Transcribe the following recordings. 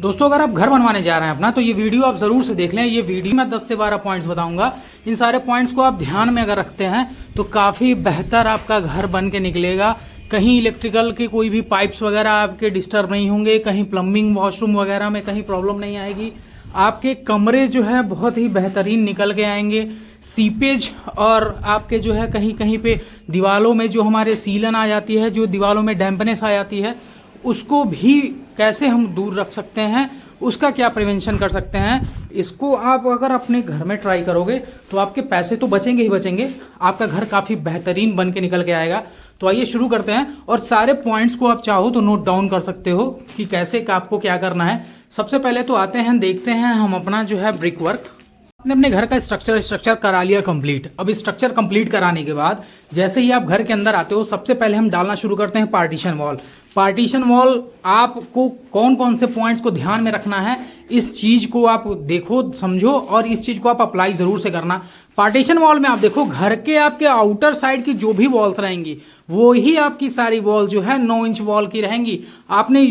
दोस्तों अगर आप घर बनवाने जा रहे हैं अपना तो ये वीडियो आप ज़रूर से देख लें। ये वीडियो में 10 से 12 पॉइंट्स बताऊंगा। इन सारे पॉइंट्स को आप ध्यान में अगर रखते हैं तो काफ़ी बेहतर आपका घर बन के निकलेगा। कहीं इलेक्ट्रिकल के कोई भी पाइप्स वगैरह आपके डिस्टर्ब नहीं होंगे, कहीं प्लम्बिंग वॉशरूम वगैरह में कहीं प्रॉब्लम नहीं आएगी। आपके कमरे जो है बहुत ही बेहतरीन निकल के आएंगे। सीपेज और आपके जो है कहीं कहीं पे दीवारों में जो हमारे सीलन आ जाती है, जो दीवारों में डैम्पनेस आ जाती है, उसको भी कैसे हम दूर रख सकते हैं, उसका क्या प्रिवेंशन कर सकते हैं। इसको आप अगर अपने घर में ट्राई करोगे तो आपके पैसे तो बचेंगे ही बचेंगे, आपका घर काफ़ी बेहतरीन बन के निकल के आएगा। तो आइए शुरू करते हैं और सारे पॉइंट्स को आप चाहो तो नोट डाउन कर सकते हो कि कैसे आपको क्या करना है। सबसे पहले तो आते हैं, देखते हैं हम अपना जो है ब्रिक वर्क। आपने अपने घर का स्ट्रक्चर करा लिया कंप्लीट। अब स्ट्रक्चर कंप्लीट कराने के बाद जैसे ही आप घर के अंदर आते हो सबसे पहले हम डालना शुरू करते हैं पार्टीशन वॉल। पार्टीशन वॉल आपको कौन कौन से पॉइंट्स को ध्यान में रखना है, इस चीज़ को आप देखो समझो और इस चीज़ को आप अप्लाई ज़रूर से करना। पार्टीशन वॉल में आप देखो घर के आपके आउटर साइड की जो भी वॉल्स रहेंगी वो ही आपकी सारी वॉल जो है 9 इंच वॉल की रहेंगी। आपने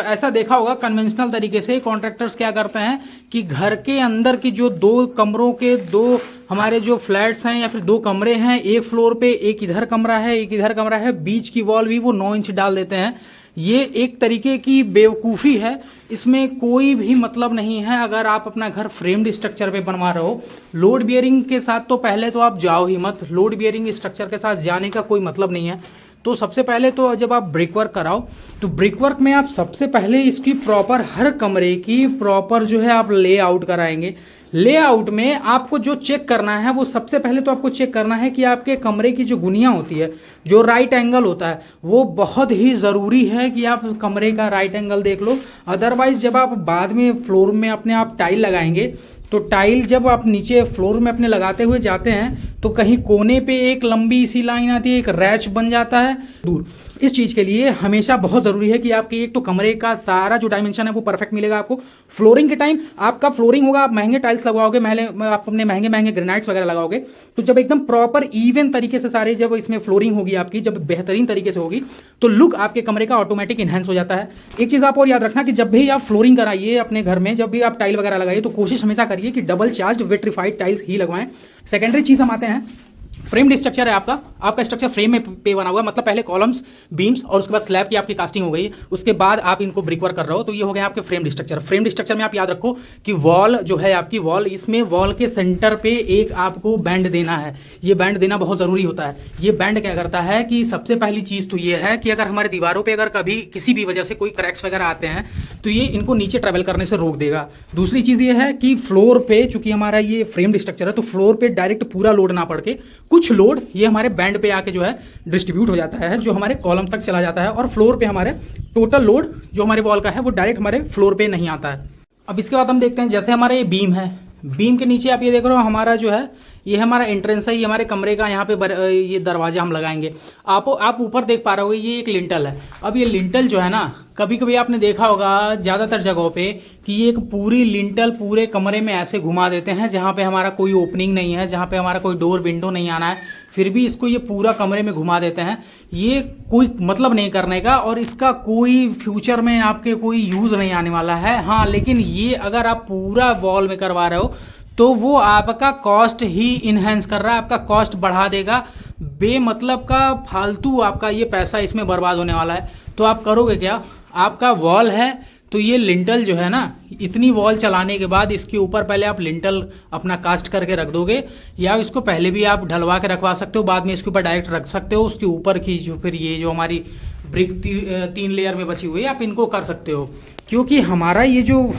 ऐसा देखा होगा कन्वेंशनल तरीके से कॉन्ट्रैक्टर्स क्या करते हैं कि घर के अंदर की जो 2 कमरों के 2 हमारे जो फ्लैट्स हैं या फिर 2 कमरे हैं, एक फ्लोर पे एक इधर कमरा है एक इधर कमरा है, बीच की वॉल भी वो 9 इंच डाल देते हैं। ये एक तरीके की बेवकूफ़ी है, इसमें कोई भी मतलब नहीं है। अगर आप अपना घर फ्रेम्ड स्ट्रक्चर पे बनवा रहे हो, लोड बियरिंग के साथ तो पहले तो आप जाओ ही मत। लोड बियरिंग स्ट्रक्चर के साथ जाने का कोई मतलब नहीं है। तो सबसे पहले तो जब आप ब्रिक वर्क कराओ तो ब्रिक वर्क में आप सबसे पहले इसकी प्रॉपर हर कमरे की प्रॉपर जो है आप लेआउट कराएंगे। लेआउट में आपको जो चेक करना है वो सबसे पहले तो आपको चेक करना है कि आपके कमरे की जो गुनिया होती है, जो राइट एंगल होता है, वो बहुत ही ज़रूरी है कि आप कमरे का राइट एंगल देख लो। अदरवाइज जब आप बाद में फ्लोर में अपने आप टाइल लगाएंगे तो टाइल जब आप नीचे फ्लोर में अपने लगाते हुए जाते हैं तो कहीं कोने पे एक लंबी सी लाइन आती है, एक रैच बन जाता है दूर। इस चीज़ के लिए हमेशा बहुत ज़रूरी है कि आपके एक तो कमरे का सारा जो डायमेंशन है वो परफेक्ट मिलेगा आपको। फ्लोरिंग के टाइम आपका फ्लोरिंग होगा, आप महंगे टाइल्स लगवाओगे, आप अपने महंगे महंगे ग्रेनाइट्स वगैरह लगाओगे, तो जब एकदम प्रॉपर इवन तरीके से सारे जब इसमें फ्लोरिंग होगी आपकी, जब बेहतरीन तरीके से होगी तो लुक आपके कमरे का ऑटोमेटिक इन्हेंस हो जाता है। एक चीज़ आप और याद रखना कि जब भी आप फ्लोरिंग कराइए अपने घर में, जब भी आप टाइल वगैरह लगाइए तो कोशिश हमेशा करिए कि डबल चार्ज विट्रीफाइड टाइल्स ही लगवाएं। सेकेंडरी चीज़ हम आते हैं, फ्रेम्ड स्ट्रक्चर है आपका स्ट्रक्चर फ्रेम में पे बना हुआ है, मतलब पहले कॉलम्स बीम्स और उसके बाद स्लैब की आपकी कास्टिंग हो गई, उसके बाद आप इनको ब्रिक वर्क कर रहे हो, तो ये हो गया आपके फ्रेम्ड स्ट्रक्चर। फ्रेम्ड स्ट्रक्चर में आप याद रखो कि वॉल जो है आपकी वॉल, इसमें वॉल के सेंटर पे एक आपको बैंड देना है। ये बैंड देना बहुत ज़रूरी होता है। ये बैंड क्या करता है कि सबसे पहली चीज़ तो ये है कि अगर हमारे दीवारों पर अगर कभी किसी भी वजह से कोई क्रैक्स वगैरह आते हैं तो ये इनको नीचे ट्रेवल करने से रोक देगा। दूसरी चीज़ ये है कि फ्लोर पे चूंकि हमारा ये फ्रेम्ड स्ट्रक्चर है तो फ्लोर पे डायरेक्ट पूरा लोड ना पड़ के कुछ लोड ये हमारे बैंड पे आके जो है डिस्ट्रीब्यूट हो जाता है, जो हमारे कॉलम तक चला जाता है और फ्लोर पे हमारे टोटल लोड जो हमारे वॉल का है वो डायरेक्ट हमारे फ्लोर पे नहीं आता है। अब इसके बाद हम देखते हैं, जैसे हमारे ये बीम है, बीम के नीचे आप ये देख रहे हो हमारा जो है ये हमारा एंट्रेंस है, ये हमारे कमरे का यहाँ पे ये दरवाजा हम लगाएंगे। आप ऊपर देख पा रहे होगे ये एक लिंटल है। अब ये लिंटल जो है ना, कभी कभी आपने देखा होगा ज़्यादातर जगहों पे कि ये एक पूरी लिंटल पूरे कमरे में ऐसे घुमा देते हैं जहाँ पे हमारा कोई ओपनिंग नहीं है, जहाँ पे हमारा कोई डोर विंडो नहीं आना है, फिर भी इसको ये पूरा कमरे में घुमा देते हैं। ये कोई मतलब नहीं करने का और इसका कोई फ्यूचर में आपके कोई यूज़ नहीं आने वाला है। हाँ, लेकिन ये अगर आप पूरा वॉल में करवा रहे हो तो वो आपका कॉस्ट ही इन्हेंस कर रहा है, आपका कॉस्ट बढ़ा देगा। बेमतलब का फालतू आपका ये पैसा इसमें बर्बाद होने वाला है। तो आप करोगे क्या, आपका वॉल है तो ये लिंटल जो है ना, इतनी वॉल चलाने के बाद इसके ऊपर पहले आप लिंटल अपना कास्ट करके रख दोगे, या इसको पहले भी आप ढलवा के रखवा सकते हो, बाद में इसके ऊपर डायरेक्ट रख सकते हो। उसके ऊपर की जो फिर ये जो हमारी ब्रिक 3 लेयर में बची हुई है आप इनको कर सकते हो। क्योंकि हमारा ये जो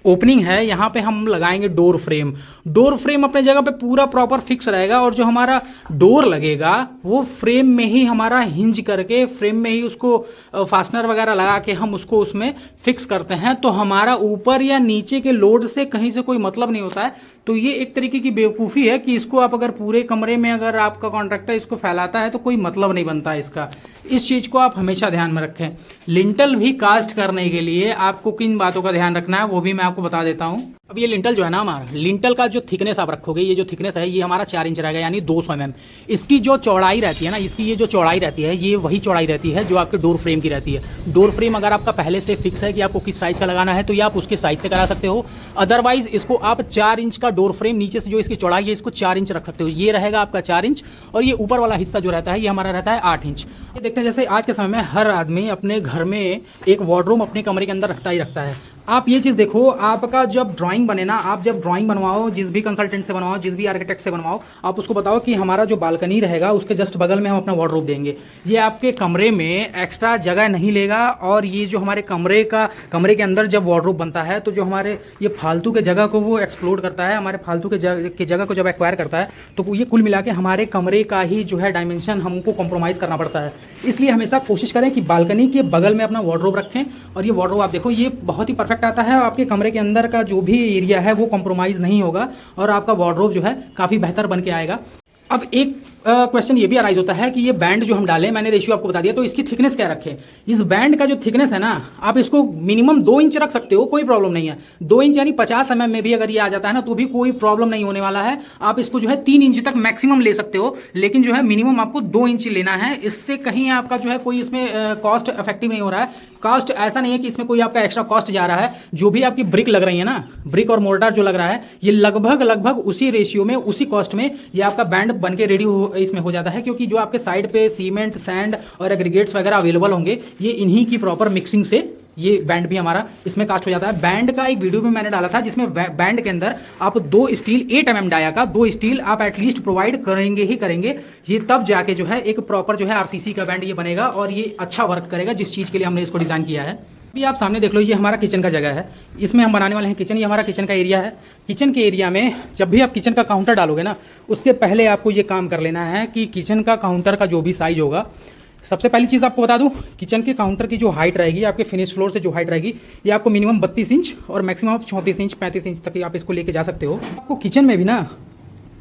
ओपनिंग है यहाँ पे हम लगाएंगे डोर फ्रेम। डोर फ्रेम अपने जगह पे पूरा प्रॉपर फिक्स रहेगा और जो हमारा डोर लगेगा वो फ्रेम में ही हमारा हिंज करके फ्रेम में ही उसको फास्टनर वगैरह लगा के हम उसको उसमें फिक्स करते हैं। तो हमारा ऊपर या नीचे के लोड से कहीं से कोई मतलब नहीं होता है। तो ये एक तरीके की बेवकूफ़ी है कि इसको आप अगर पूरे कमरे में अगर आपका कॉन्ट्रैक्टर इसको फैलाता है तो कोई मतलब नहीं बनता है इसका। इस चीज़ को आप हमेशा ध्यान में रखें। लिंटल भी कास्ट करने के लिए आपको किन बातों का ध्यान रखना है वो भी मैं आपको बता देता हूँ। अब ये लिंटल जो है ना, हमारा लिंटल का जो थिकनेस आप रखोगे, ये जो थिकनेस है ये हमारा 4 इंच रहेगा, यानी 200 mm। इसकी जो चौड़ाई रहती है ना, इसकी ये जो चौड़ाई रहती है, ये वही चौड़ाई रहती है जो आपके डोर फ्रेम की रहती है। डोर फ्रेम अगर आपका पहले से फिक्स है कि आपको किस साइज़ का लगाना है, तो ये आप उसके साइज से करा सकते हो। अदरवाइज इसको आप 4 इंच का डोर फ्रेम, नीचे से जो इसकी चौड़ाई है इसको 4 इंच रख सकते हो। ये रहेगा आपका 4 इंच, और ये ऊपर वाला हिस्सा जो रहता है ये हमारा रहता है 8 इंच। ये देखते हैं, जैसे आज के समय में हर आदमी अपने घर में एक वार्डरूम अपने कमरे के अंदर रखता ही रखता है। आप ये चीज़ देखो, आपका जब ड्राइंग बने ना, आप जब ड्राइंग बनवाओ, जिस भी कंसल्टेंट से बनवाओ, जिस भी आर्किटेक्ट से बनवाओ, आप उसको बताओ कि हमारा जो बालकनी रहेगा उसके जस्ट बगल में हम अपना वार्डरोब देंगे। ये आपके कमरे में एक्स्ट्रा जगह नहीं लेगा, और ये जो हमारे कमरे के अंदर जब वार्डरोब बनता है तो जो हमारे ये फालतू के जगह को वो एक्सप्लोर करता है, हमारे फालतू के जगह को जब एक्वायर करता है, तो ये कुल मिला के हमारे कमरे का ही जो है डायमेंशन हमको कॉम्प्रोमाइज़ करना पड़ता है। इसलिए हमेशा कोशिश करें कि बालकनी के बगल में अपना वार्डरोब रखें। और ये वार्डरोब आप देखो, ये बहुत ही परफेक्ट आता है, आपके कमरे के अंदर का जो भी एरिया है वो कॉम्प्रोमाइज़ नहीं होगा, और आपका वार्डरोब जो है काफ़ी बेहतर बन के आएगा। अब एक क्वेश्चन ये भी अराइज होता है कि ये बैंड जो हम डालें, मैंने रेशियो आपको बता दिया, तो इसकी थिकनेस क्या रखें। इस बैंड का जो थिकनेस है ना, आप इसको मिनिमम 2 इंच रख सकते हो, कोई प्रॉब्लम नहीं है। 2 इंच यानी 50 mm में भी अगर ये आ जाता है ना, तो भी कोई प्रॉब्लम नहीं होने वाला है। आप इसको जो है 3 इंच तक मैक्सिमम ले सकते हो, लेकिन जो है मिनिमम आपको 2 इंच लेना है। इससे कहीं आपका जो है कोई इसमें कॉस्ट इफेक्टिव नहीं हो रहा है। कॉस्ट ऐसा नहीं है कि इसमें कोई आपका एक्स्ट्रा कॉस्ट जा रहा है। जो भी आपकी ब्रिक लग रही है ना, ब्रिक और मोर्टार जो लग रहा है, ये लगभग उसी रेशियो में, उसी कॉस्ट में ये आपका बैंड बन के रेडी इसमें हो जाता है। क्योंकि जो आपके साइड पे सीमेंट, सैंड और एग्रीगेट्स वगैरह अवेलेबल होंगे, ये इन्हीं की प्रॉपर मिक्सिंग से ये बैंड भी हमारा इसमें कास्ट हो जाता है। बैंड का एक वीडियो भी मैंने डाला था, जिसमें बैंड के अंदर आप 2 स्टील 8 mm डाया का 2 स्टील आप एटलीस्ट प्रोवाइड करेंगे ही करेंगे। ये तब जाके जो है एक प्रॉपर जो है आरसीसी का बैंड ये बनेगा, और ये अच्छा वर्क करेगा जिस चीज़ के लिए हमने इसको डिज़ाइन किया है। अभी आप सामने देख लो, ये हमारा किचन का जगह है, इसमें हम बनाने वाले हैं किचन। ये हमारा किचन का एरिया है। किचन के एरिया में जब भी आप किचन का काउंटर डालोगे ना, उसके पहले आपको ये काम कर लेना है कि किचन का काउंटर का जो भी साइज होगा, सबसे पहली चीज़ आपको बता दूं, किचन के काउंटर की जो हाइट रहेगी, आपके फिनिश फ्लोर से जो हाइट रहेगी, ये आपको मिनिमम 32 इंच और मैक्सिमम आप 34 इंच 35 इंच तक आप इसको लेके जा सकते हो। आपको किचन में भी ना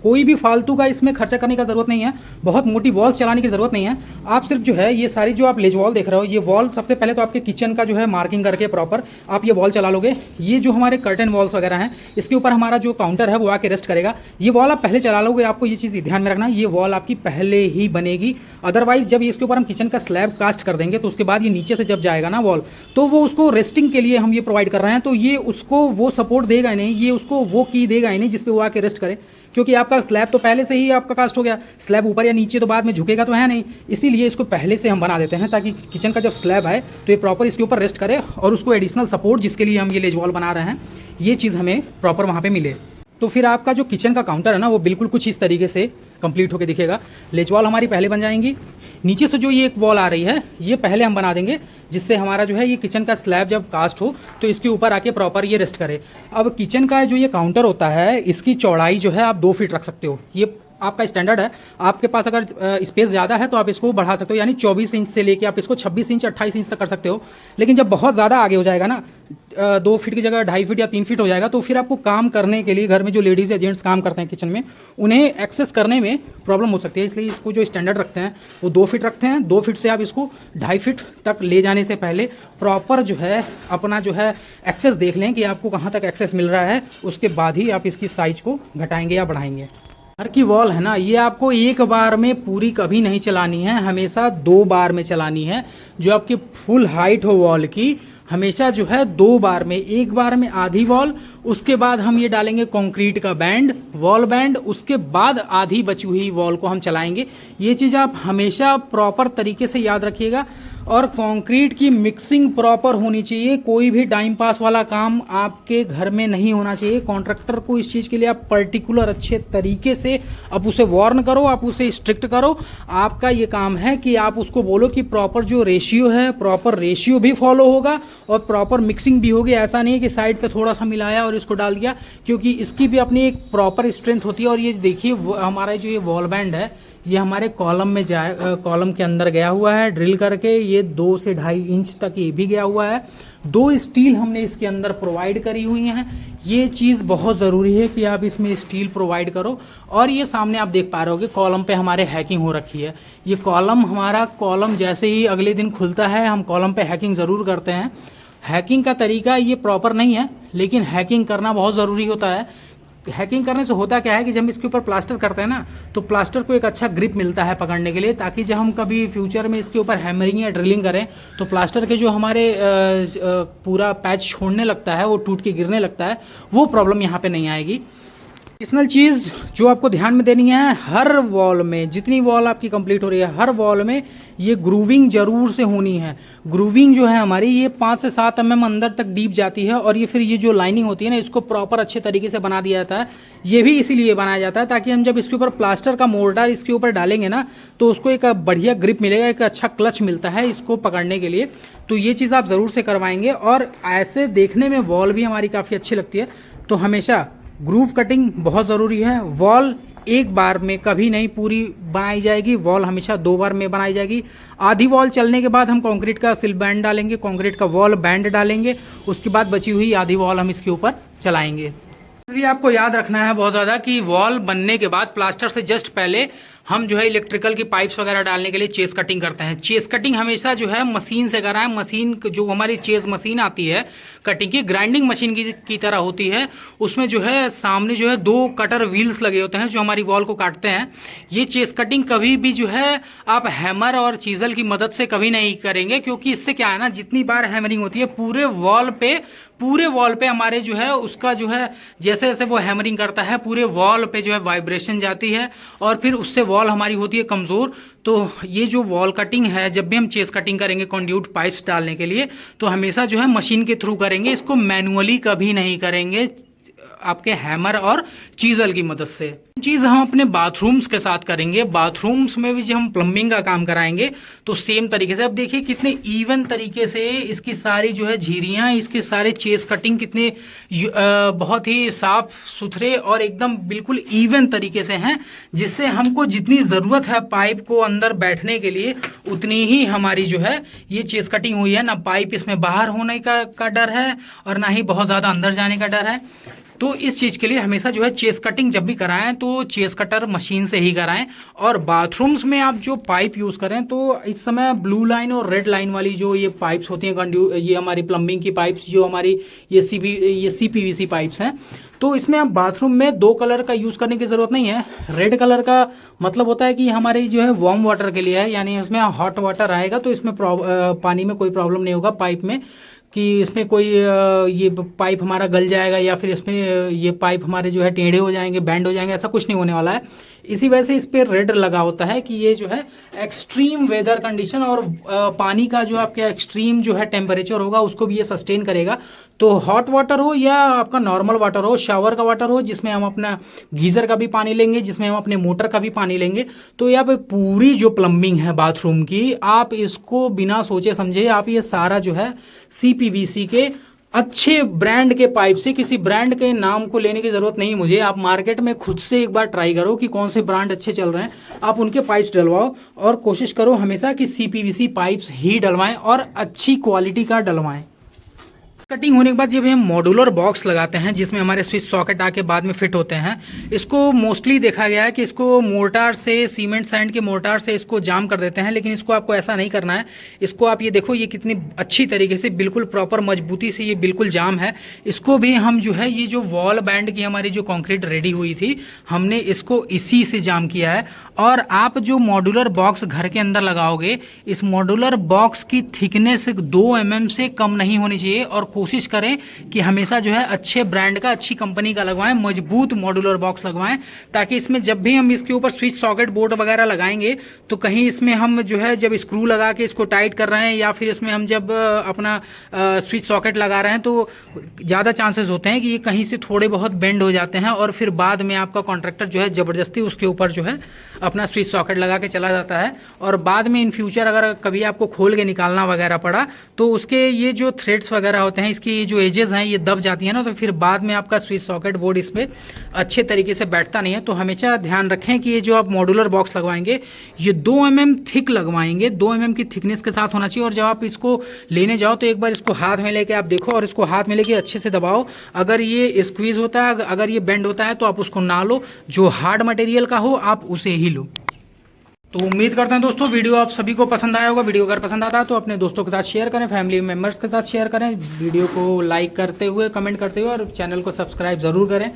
कोई भी फालतू का इसमें खर्चा करने का ज़रूरत नहीं है, बहुत मोटी वॉल्स चलाने की ज़रूरत नहीं है। आप सिर्फ जो है ये सारी जो आप लेज वॉल देख रहे हो, ये वॉल सबसे पहले तो आपके किचन का जो है मार्किंग करके प्रॉपर आप ये वॉल चला लोगे। ये जो हमारे कर्टन वॉल्स वगैरह हैं, इसके ऊपर हमारा जो काउंटर है वो आके रेस्ट करेगा। ये वॉल आप पहले चला लोगे, आपको ये चीज़ ध्यान में रखना है, ये वॉल आपकी पहले ही बनेगी। अदरवाइज जब इसके ऊपर हम किचन का स्लैब कास्ट कर देंगे, तो उसके बाद ये नीचे से जब जाएगा ना वॉल, तो वो उसको रेस्टिंग के लिए हम ये प्रोवाइड कर रहे हैं, तो ये उसको वो सपोर्ट देगा ही नहीं, ये उसको वो की देगा ही नहीं जिसपे वो आके रेस्ट करे। क्योंकि आपका स्लैब तो पहले से ही आपका कास्ट हो गया, स्लैब ऊपर या नीचे तो बाद में झुकेगा तो है नहीं, इसीलिए इसको पहले से हम बना देते हैं, ताकि किचन का जब स्लैब है तो ये प्रॉपर इसके ऊपर रेस्ट करे, और उसको एडिशनल सपोर्ट जिसके लिए हम ये लेज वॉल बना रहे हैं, ये चीज़ हमें प्रॉपर वहाँ पे मिले। तो फिर आपका जो किचन का काउंटर है ना, वो बिल्कुल कुछ इस तरीके से कंप्लीट होकर दिखेगा। लेज वॉल हमारी पहले बन जाएंगी। नीचे से जो ये एक वॉल आ रही है, ये पहले हम बना देंगे, जिससे हमारा जो है ये किचन का स्लैब जब कास्ट हो तो इसके ऊपर आके प्रॉपर ये रेस्ट करे। अब किचन का जो ये काउंटर होता है, इसकी चौड़ाई जो है आप 2 फीट रख सकते हो। ये आपका स्टैंडर्ड है। आपके पास अगर स्पेस ज़्यादा है तो आप इसको बढ़ा सकते हो, यानी 24 इंच से लेके आप इसको 26 इंच 28 इंच तक कर सकते हो। लेकिन जब बहुत ज़्यादा आगे हो जाएगा ना, 2 फीट की जगह 2.5 फीट या 3 फीट हो जाएगा, तो फिर आपको काम करने के लिए घर में जो लेडीज़ या जेंट्स काम करते हैं किचन में, उन्हें एक्सेस करने में प्रॉब्लम हो सकती है। इसलिए इसको जो स्टैंडर्ड रखते हैं वो 2 फीट रखते हैं। 2 फीट से आप इसको 2.5 फीट तक ले जाने से पहले प्रॉपर जो है अपना जो है एक्सेस देख लें कि आपको कहाँ तक एक्सेस मिल रहा है, उसके बाद ही आप इसकी साइज को घटाएंगे या बढ़ाएंगे। घर की वॉल है ना, ये आपको एक बार में पूरी कभी नहीं चलानी है, हमेशा 2 बार में चलानी है। जो आपकी फुल हाइट हो वॉल की, हमेशा जो है 2 बार में, एक बार में आधी वॉल, उसके बाद हम ये डालेंगे कंक्रीट का बैंड, वॉल बैंड, उसके बाद आधी बची हुई वॉल को हम चलाएंगे। ये चीज़ आप हमेशा प्रॉपर तरीके से याद रखिएगा। और कंक्रीट की मिक्सिंग प्रॉपर होनी चाहिए। कोई भी टाइम पास वाला काम आपके घर में नहीं होना चाहिए। कॉन्ट्रैक्टर को इस चीज़ के लिए आप पर्टिकुलर अच्छे तरीके से आप उसे वार्न करो, आप उसे स्ट्रिक्ट करो। आपका ये काम है कि आप उसको बोलो कि प्रॉपर जो रेशियो है, प्रॉपर रेशियो भी फॉलो होगा और प्रॉपर मिक्सिंग भी होगी। ऐसा नहीं है कि साइड पे थोड़ा सा मिलाया और इसको डाल दिया, क्योंकि इसकी भी अपनी एक प्रॉपर स्ट्रेंथ होती है। और ये देखिए हमारा जो ये वॉल बैंड है, ये हमारे कॉलम में कॉलम के अंदर गया हुआ है ड्रिल करके। ये 2 से 2.5 इंच तक ये भी गया हुआ है। 2 स्टील हमने इसके अंदर प्रोवाइड करी हुई हैं। ये चीज़ बहुत ज़रूरी है कि आप इसमें स्टील प्रोवाइड करो। और ये सामने आप देख पा रहे होगे कॉलम पे हमारे हैकिंग हो रखी है। ये कॉलम हमारा कॉलम जैसे ही अगले दिन खुलता है, हम कॉलम पे हैकिंग ज़रूर करते हैं। हैकिंग का तरीका ये प्रॉपर नहीं है लेकिन हैकिंग करना बहुत ज़रूरी होता है। हैकिंग करने से होता क्या है कि जब हम इसके ऊपर प्लास्टर करते हैं ना, तो प्लास्टर को एक अच्छा ग्रिप मिलता है पकड़ने के लिए, ताकि जब हम कभी फ्यूचर में इसके ऊपर हैमरिंग या ड्रिलिंग करें तो प्लास्टर के जो हमारे पूरा पैच छोड़ने लगता है, वो टूट के गिरने लगता है, वो प्रॉब्लम यहाँ पे नहीं आएगी। एडिशनल चीज़ जो आपको ध्यान में देनी है, हर वॉल में, जितनी वॉल आपकी कंप्लीट हो रही है, हर वॉल में ये ग्रूविंग जरूर से होनी है। ग्रूविंग जो है हमारी, ये 5 से 7 mm अंदर तक डीप जाती है, और ये फिर ये जो लाइनिंग होती है ना, इसको प्रॉपर अच्छे तरीके से बना दिया जाता है। ये भी इसीलिए बनाया जाता है ताकि हम जब इसके ऊपर प्लास्टर का मोर्टार इसके ऊपर डालेंगे ना, तो उसको एक बढ़िया ग्रिप मिलेगा, एक अच्छा क्लच मिलता है इसको पकड़ने के लिए। तो ये चीज़ आप ज़रूर से करवाएंगे, और ऐसे देखने में वॉल भी हमारी काफ़ी अच्छी लगती है। तो हमेशा ग्रूव कटिंग बहुत ज़रूरी है। वॉल एक बार में कभी नहीं पूरी बनाई जाएगी, वॉल हमेशा 2 बार में बनाई जाएगी। आधी वॉल चलने के बाद हम कंक्रीट का सिल बैंड डालेंगे, कंक्रीट का वॉल बैंड डालेंगे, उसके बाद बची हुई आधी वॉल हम इसके ऊपर चलाएंगे। भी आपको याद रखना है बहुत ज़्यादा कि वॉल बनने के बाद प्लास्टर से जस्ट पहले हम जो है इलेक्ट्रिकल की पाइप्स वगैरह डालने के लिए चेस कटिंग करते हैं। चेस कटिंग हमेशा जो है मशीन से कराएं। मशीन जो हमारी चेस मशीन आती है कटिंग की, ग्राइंडिंग मशीन की तरह होती है। उसमें जो है सामने जो है 2 कटर व्हील्स लगे होते हैं जो हमारी वॉल को काटते हैं। ये चेस कटिंग कभी भी जो है आप हैमर और चीजल की मदद से कभी नहीं करेंगे, क्योंकि इससे क्या है ना, जितनी बार हैमरिंग होती है पूरे वॉल पे हमारे जो है उसका जो है जैसे जैसे वो हैमरिंग करता है पूरे वॉल पे जो है वाइब्रेशन जाती है, और फिर उससे वॉल हमारी होती है कमज़ोर। तो ये जो वॉल कटिंग है, जब भी हम चेस कटिंग करेंगे कंड्यूट पाइप्स डालने के लिए, तो हमेशा जो है मशीन के थ्रू करेंगे, इसको मैनुअली कभी नहीं करेंगे आपके हैमर और चीजल की मदद से। चीज़ हम अपने बाथरूम्स के साथ करेंगे। बाथरूम्स में भी जब हम प्लम्बिंग का काम कराएंगे तो सेम तरीके से, अब देखिए कितने इवन तरीके से इसकी सारी जो है झीरियाँ, इसके सारे चेस कटिंग कितने बहुत ही साफ सुथरे और एकदम बिल्कुल इवन तरीके से हैं, जिससे हमको जितनी ज़रूरत है पाइप को अंदर बैठने के लिए उतनी ही हमारी जो है ये चेस कटिंग हुई है। ना पाइप इसमें बाहर होने का डर है और ना ही बहुत ज़्यादा अंदर जाने का डर है। तो इस चीज़ के लिए हमेशा जो है चेस कटिंग जब भी कराएं तो चेस कटर मशीन से ही कराएं। और बाथरूम्स में आप जो पाइप यूज़ करें तो इस समय ब्लू लाइन और रेड लाइन वाली जो ये पाइप्स होती हैं, ये हमारी प्लम्बिंग की पाइप्स, जो हमारी ये CPVC पाइप्स हैं, तो इसमें आप बाथरूम में 2 कलर का यूज़ करने की ज़रूरत नहीं है। रेड कलर का मतलब होता है कि हमारे जो है वार्म वाटर के लिए है, यानी उसमें हॉट वाटर आएगा तो इसमें पानी में कोई प्रॉब्लम नहीं होगा पाइप में, कि इसमें कोई ये पाइप हमारा गल जाएगा या फिर इसमें ये पाइप हमारे जो है टेढ़े हो जाएंगे, बैंड हो जाएंगे, ऐसा कुछ नहीं होने वाला है। इसी वजह से इस पर रेड लगा होता है कि ये जो है एक्सट्रीम वेदर कंडीशन और पानी का जो आपका एक्सट्रीम जो है टेम्परेचर होगा उसको भी ये सस्टेन करेगा। तो हॉट वाटर हो या आपका नॉर्मल वाटर हो, शावर का वाटर हो जिसमें हम अपना गीज़र का भी पानी लेंगे, जिसमें हम अपने मोटर का भी पानी लेंगे, तो यहाँ पे पूरी जो प्लम्बिंग है बाथरूम की, आप इसको बिना सोचे समझे आप ये सारा जो है CPVC के अच्छे ब्रांड के पाइप से, किसी ब्रांड के नाम को लेने की ज़रूरत नहीं मुझे, आप मार्केट में खुद से एक बार ट्राई करो कि कौन से ब्रांड अच्छे चल रहे हैं, आप उनके पाइप्स डलवाओ और कोशिश करो हमेशा कि CPVC पाइप्स ही डलवाएं और अच्छी क्वालिटी का डलवाएं। कटिंग होने के बाद जब हम मॉड्यूलर बॉक्स लगाते हैं जिसमें हमारे स्विच सॉकेट आके बाद में फिट होते हैं, इसको मोस्टली देखा गया है कि इसको मोर्टार से, सीमेंट सैंड के मोर्टार से इसको जाम कर देते हैं, लेकिन इसको आपको ऐसा नहीं करना है। इसको आप ये देखो, ये कितनी अच्छी तरीके से बिल्कुल प्रॉपर मजबूती से ये बिल्कुल जाम है। इसको भी हम जो है ये जो वॉल बैंड की हमारी जो कॉन्क्रीट रेडी हुई थी, हमने इसको इसी से जाम किया है। और आप जो मॉड्यूलर बॉक्स घर के अंदर लगाओगे, इस मॉड्यूलर बॉक्स की थिकनेस 2 mm से कम नहीं होनी चाहिए, और कोशिश करें कि हमेशा जो है अच्छे ब्रांड का, अच्छी कंपनी का लगवाएं, मजबूत मॉड्यूलर बॉक्स लगवाएं, ताकि इसमें जब भी हम इसके ऊपर स्विच सॉकेट बोर्ड वगैरह लगाएंगे तो कहीं इसमें हम जो है जब स्क्रू लगा के इसको टाइट कर रहे हैं या फिर इसमें हम जब अपना स्विच सॉकेट लगा रहे हैं तो ज़्यादा चांसेस होते हैं कि ये कहीं से थोड़े बहुत बेंड हो जाते हैं, और फिर बाद में आपका कॉन्ट्रैक्टर जो है ज़बरदस्ती उसके ऊपर जो है अपना स्विच सॉकेट लगा के चला जाता है, और बाद में इन फ्यूचर अगर कभी आपको खोल के निकालना वगैरह पड़ा तो उसके ये जो थ्रेड्स वगैरह होते हैं, इसकी जो एजेस हैं ये दब जाती है ना, तो फिर बाद में आपका स्विच सॉकेट बोर्ड इसमें अच्छे तरीके से बैठता नहीं है। तो हमेशा ध्यान रखें कि ये जो आप मॉड्यूलर बॉक्स लगवाएंगे ये 2 mm थिक लगवाएंगे, 2 mm की थिकनेस के साथ होना चाहिए। और जब आप इसको लेने जाओ तो एक बार इसको हाथ में लेके आप देखो, और इसको हाथ में लेके अच्छे से दबाओ। अगर ये स्क्वीज होता है, अगर ये बेंड होता है तो आप उसको ना लो, जो हार्ड मटेरियल का हो आप उसे ही लो। तो उम्मीद करते हैं दोस्तों वीडियो आप सभी को पसंद आया होगा। वीडियो अगर पसंद आता है तो अपने दोस्तों के साथ शेयर करें, फैमिली मेम्बर्स के साथ शेयर करें, वीडियो को लाइक करते हुए, कमेंट करते हुए और चैनल को सब्सक्राइब ज़रूर करें।